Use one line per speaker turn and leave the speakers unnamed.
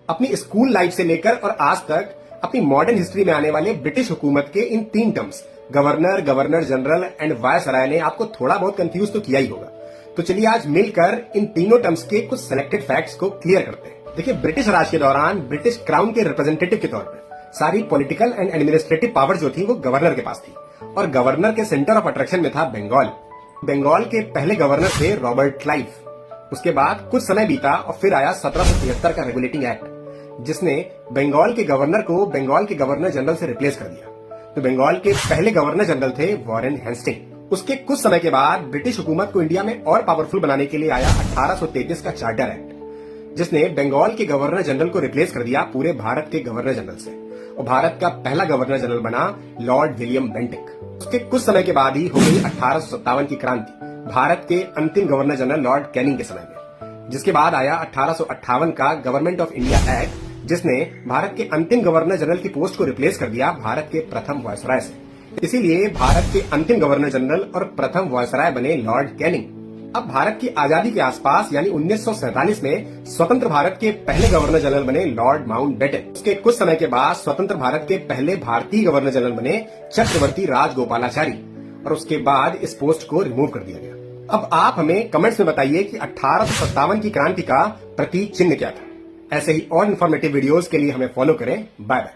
अपनी school life से लेकर और आज तक अपनी मॉडर्न हिस्ट्री में आने वाले ब्रिटिश हुकूमत के इन 3 terms governor, governor general and viceroy ने आपको थोड़ा बहुत कंफ्यूज तो किया ही होगा। तो चलिए आज मिलकर इन तीनों टर्म्स के कुछ सिलेक्टेड फैक्ट्स को क्लियर करते हैं। देखिए, ब्रिटिश राज के दौरान ब्रिटिश क्राउन के रिप्रेजेंटेटिव के तौर पर सारी पॉलिटिकल एंड एडमिनिस्ट्रेटिव पावर जो थी वो गवर्नर के पास थी और गवर्नर के सेंटर ऑफ अट्रैक्शन में था बंगाल। बंगाल के पहले गवर्नर थे रॉबर्ट क्लाइव। उसके बाद कुछ समय बीता और फिर आया 1773 का रेगुलेटिंग एक्ट, जिसने बंगाल के गवर्नर को बंगाल के गवर्नर जनरल से रिप्लेस कर दिया। तो बंगाल के पहले गवर्नर जनरल थे वॉरेन हेस्टिंग। उसके कुछ समय के बाद ब्रिटिश हुकूमत को इंडिया में और पावरफुल बनाने के लिए आया 1833 का चार्टर एक्ट, जिसने बंगाल के गवर्नर जनरल को रिप्लेस कर दिया पूरे भारत के गवर्नर जनरल से और भारत का पहला गवर्नर जनरल बना लॉर्ड विलियम बेंटिक। उसके कुछ समय के बाद ही हो गई 1857 की क्रांति भारत के अंतिम गवर्नर जनरल लॉर्ड कैनिंग के समय में, जिसके बाद आया 1858 का गवर्नमेंट ऑफ इंडिया एक्ट, जिसने भारत के अंतिम गवर्नर जनरल की पोस्ट को रिप्लेस कर दिया भारत के प्रथम वायसराय से। इसीलिए भारत के अंतिम गवर्नर जनरल और प्रथम वायसराय बने लॉर्ड कैनिंग। अब भारत की आजादी के आसपास यानी 1947 में स्वतंत्र भारत के पहले गवर्नर जनरल बने लॉर्ड माउंटबेटन। उसके कुछ समय के बाद स्वतंत्र भारत के पहले भारतीय गवर्नर जनरल बने चक्रवर्ती राजगोपालाचारी और उसके बाद इस पोस्ट को रिमूव कर दिया गया। अब आप हमें कमेंट्स में बताइए कि 1857 की क्रांति का प्रतीक चिन्ह क्या था। ऐसे ही और इन्फॉर्मेटिव वीडियोस के लिए हमें फॉलो करें। Bye bye.